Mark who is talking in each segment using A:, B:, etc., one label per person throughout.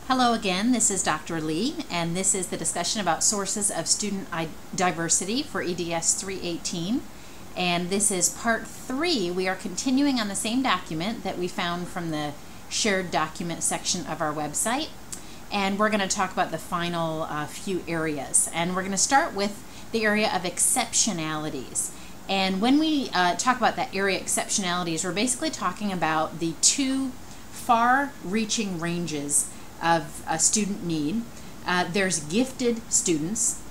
A: Hello again, this is Dr. Lee, and this is the discussion about sources of student diversity for EDS 318. And this is part 3. We are continuing on the same document that we found from the shared document section of our website. And we're going to talk about the final few areas. And we're going to start with the area of exceptionalities. And when we talk about that area exceptionalities, we're basically talking about the two far-reaching ranges of a student need. There's gifted students,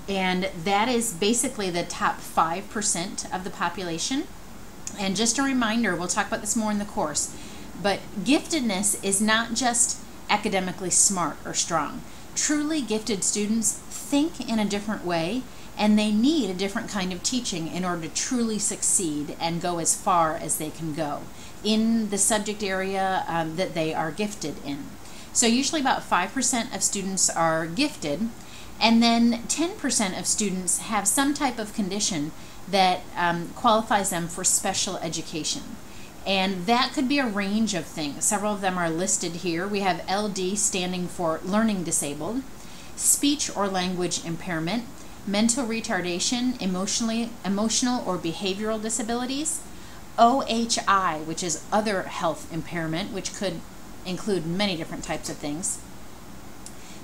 A: and that is basically the top 5% of the population. And just a reminder, we'll talk about this more in the course, but giftedness is not just academically smart or strong. Truly gifted students think in a different way, and they need a different kind of teaching in order to truly succeed and go as far as they can go in the subject area that they are gifted in. So usually about 5% of students are gifted, and then 10% of students have some type of condition that qualifies them for special education. And that could be a range of things. Several of them are listed here. We have LD standing for learning disabled, speech or language impairment, mental retardation, emotional or behavioral disabilities, OHI, which is other health impairment, which could include many different types of things,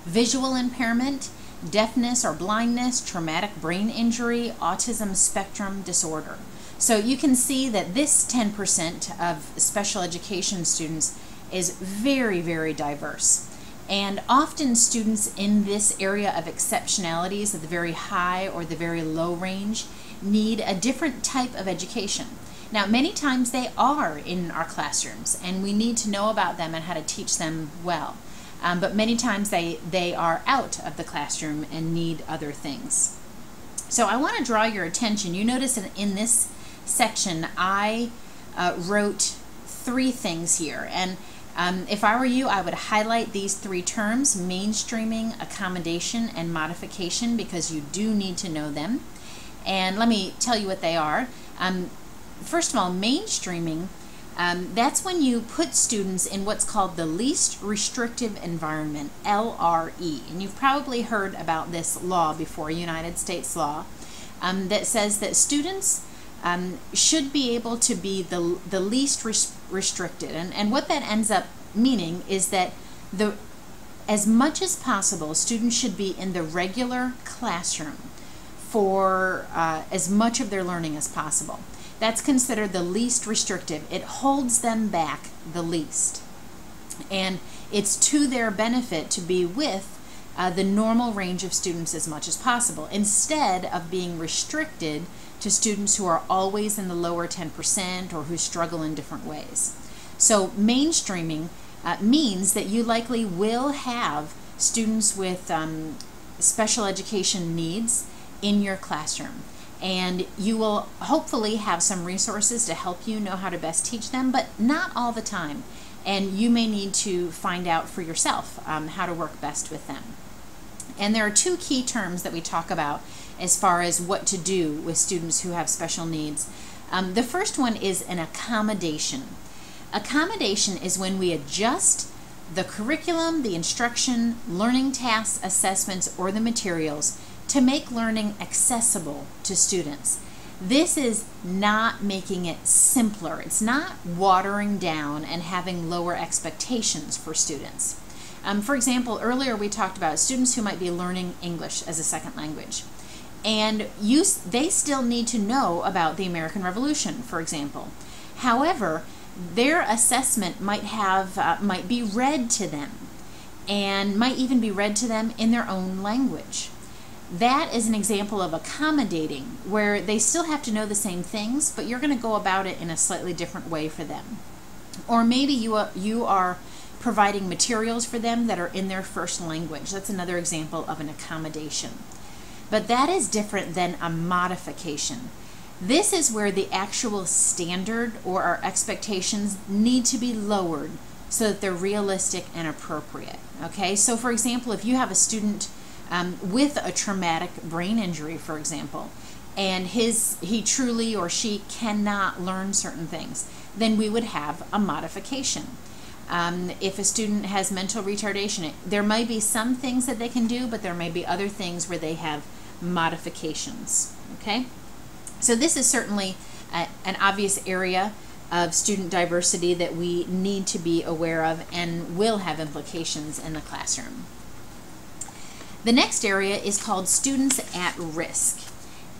A: visual impairment, deafness or blindness, traumatic brain injury, autism spectrum disorder. So you can see that this 10% of special education students is very, very diverse. And often students in this area of exceptionalities at the very high or the very low range need a different type of education. Now, many times they are in our classrooms, and we need to know about them and how to teach them well. But many times they are out of the classroom and need other things. So I want to draw your attention. You notice in this section, I wrote 3 things here. And if I were you, I would highlight these 3 terms: mainstreaming, accommodation, and modification, because you do need to know them. And let me tell you what they are. First of all, mainstreaming, that's when you put students in what's called the least restrictive environment, LRE. And you've probably heard about this law before, United States law, that says that students should be able to be the least restricted. And what that ends up meaning is that as much as possible, students should be in the regular classroom for as much of their learning as possible. That's considered the least restrictive. It holds them back the least. And it's to their benefit to be with the normal range of students as much as possible, instead of being restricted to students who are always in the lower 10% or who struggle in different ways. So mainstreaming means that you likely will have students with special education needs in your classroom. And you will hopefully have some resources to help you know how to best teach them, but not all the time. And you may need to find out for yourself how to work best with them. And there are 2 key terms that we talk about as far as what to do with students who have special needs. The first one is an accommodation. Accommodation is when we adjust the curriculum, the instruction, learning tasks, assessments, or the materials to make learning accessible to students. This is not making it simpler. It's not watering down and having lower expectations for students. For example, earlier we talked about students who might be learning English as a second language. And they still need to know about the American Revolution, for example. However, their assessment might be read to them, and might even be read to them in their own language. That is an example of accommodating, where they still have to know the same things, but you're going to go about it in a slightly different way for them. Or maybe you are providing materials for them that are in their first language. That's another example of an accommodation. But that is different than a modification. This is where the actual standard or our expectations need to be lowered so that they're realistic and appropriate. Okay, so for example, if you have a student with a traumatic brain injury, for example, and he truly or she cannot learn certain things, then we would have a modification. If a student has mental retardation, there might be some things that they can do, but there may be other things where they have modifications, okay? So this is certainly an obvious area of student diversity that we need to be aware of and will have implications in the classroom. The next area is called students at risk.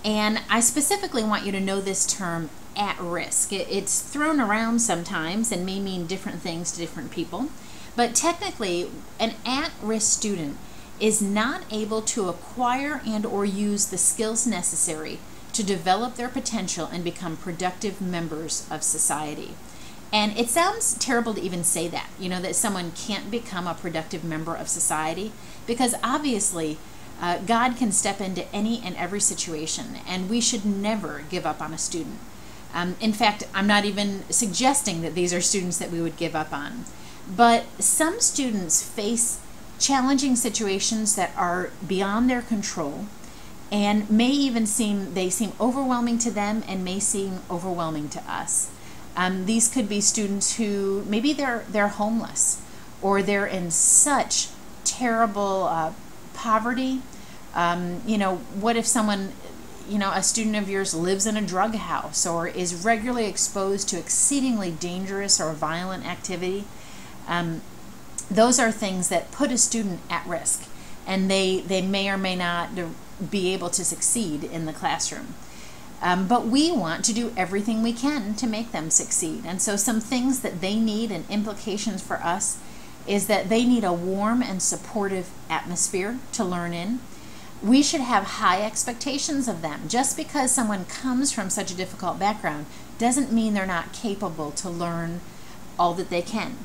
A: And I specifically want you to know this term, at risk. It's thrown around sometimes and may mean different things to different people. But technically, an at-risk student is not able to acquire and or use the skills necessary to develop their potential and become productive members of society. And it sounds terrible to even say that, you know, that someone can't become a productive member of society, because obviously God can step into any and every situation, and we should never give up on a student. In fact, I'm not even suggesting that these are students that we would give up on. But some students face challenging situations that are beyond their control and may even seem overwhelming to them and may seem overwhelming to us. These could be students who maybe they're homeless, or they're in such terrible poverty. You know, what if someone, you know, a student of yours lives in a drug house or is regularly exposed to exceedingly dangerous or violent activity? Those are things that put a student at risk, and they may or may not be able to succeed in the classroom. But we want to do everything we can to make them succeed. And so some things that they need and implications for us is that they need a warm and supportive atmosphere to learn in. We should have high expectations of them. Just because someone comes from such a difficult background doesn't mean they're not capable to learn all that they can.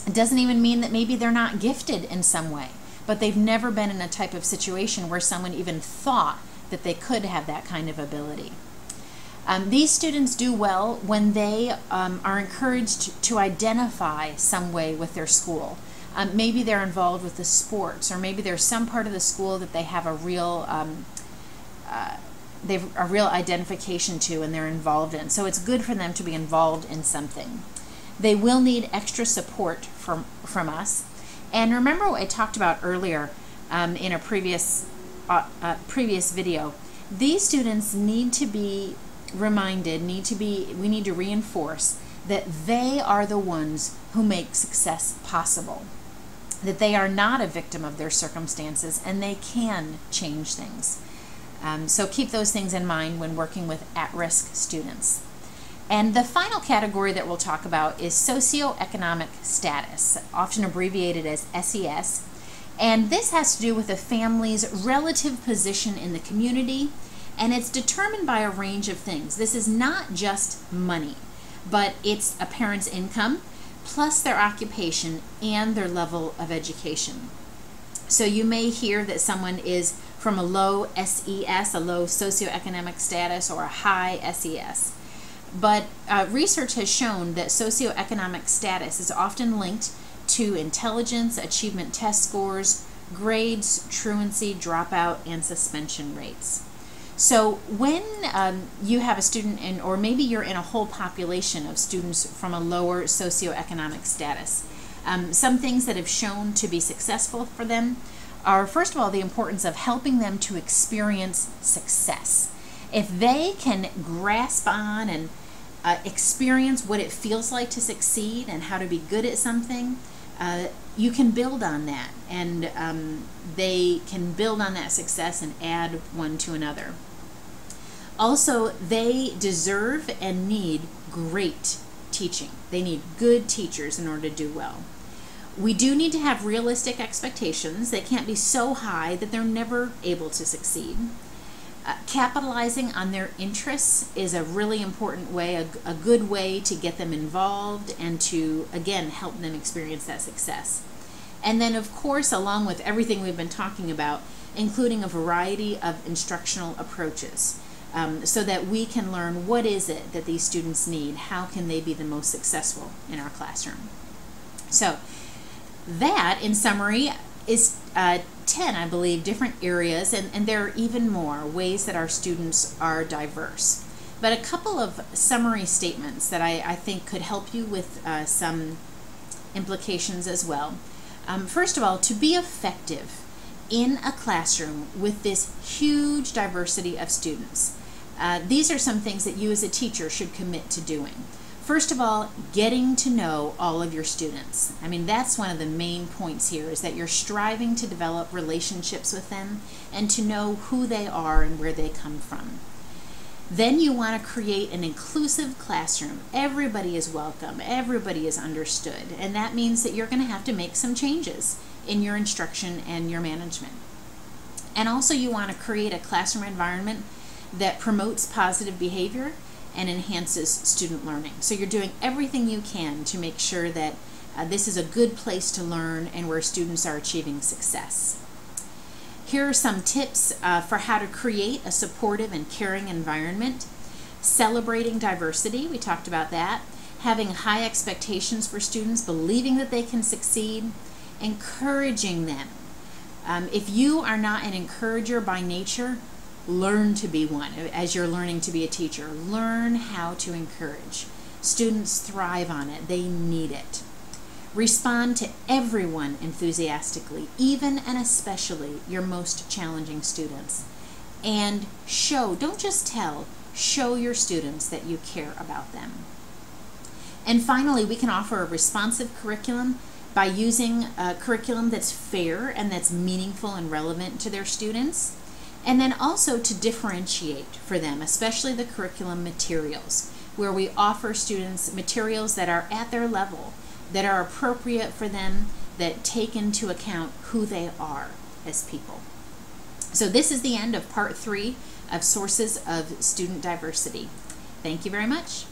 A: It doesn't even mean that maybe they're not gifted in some way, but they've never been in a type of situation where someone even thought that they could have that kind of ability. These students do well when they are encouraged to identify some way with their school. Maybe they're involved with the sports, or maybe there's some part of the school that they have a real identification to and they're involved in. So it's good for them to be involved in something. They will need extra support from us. And remember what I talked about earlier in a previous video. These students need to be reminded, we need to reinforce that they are the ones who make success possible, that they are not a victim of their circumstances and they can change things. So keep those things in mind when working with at-risk students. And the final category that we'll talk about is socioeconomic status, often abbreviated as SES. And this has to do with a family's relative position in the community, and it's determined by a range of things. This is not just money, but it's a parent's income, plus their occupation and their level of education. So you may hear that someone is from a low SES, a low socioeconomic status, or a high SES. But research has shown that socioeconomic status is often linked to intelligence, achievement test scores, grades, truancy, dropout, and suspension rates. So when you have a student or maybe you're in a whole population of students from a lower socioeconomic status, some things that have shown to be successful for them are, first of all, the importance of helping them to experience success. If they can grasp on and experience what it feels like to succeed and how to be good at something, you can build on that, and they can build on that success and add one to another. Also, they deserve and need great teaching. They need good teachers in order to do well. We do need to have realistic expectations. They can't be so high that they're never able to succeed. Capitalizing on their interests is a really important way, a good way to get them involved and to, again, help them experience that success. And then, of course, along with everything we've been talking about, including a variety of instructional approaches, so that we can learn what is it that these students need, how can they be the most successful in our classroom. So that, in summary, is 10, I believe, different areas, and there are even more ways that our students are diverse. But a couple of summary statements that I think could help you with some implications as well. First of all, to be effective in a classroom with this huge diversity of students, these are some things that you as a teacher should commit to doing. First of all, getting to know all of your students. I mean, that's one of the main points here, is that you're striving to develop relationships with them and to know who they are and where they come from. Then you want to create an inclusive classroom. Everybody is welcome, everybody is understood, and that means that you're going to have to make some changes in your instruction and your management. And also you want to create a classroom environment that promotes positive behavior and enhances student learning. So you're doing everything you can to make sure that this is a good place to learn and where students are achieving success. Here are some tips for how to create a supportive and caring environment. Celebrating diversity, we talked about that. Having high expectations for students, believing that they can succeed. Encouraging them. If you are not an encourager by nature, learn to be one as you're learning to be a teacher. Learn how to encourage. Students thrive on it. They need it. Respond to everyone enthusiastically, even and especially your most challenging students. And show, don't just tell, show your students that you care about them. And finally, we can offer a responsive curriculum by using a curriculum that's fair and that's meaningful and relevant to their students. And then also to differentiate for them, especially the curriculum materials, where we offer students materials that are at their level, that are appropriate for them, that take into account who they are as people. So this is the end of part 3 of Sources of Student Diversity. Thank you very much.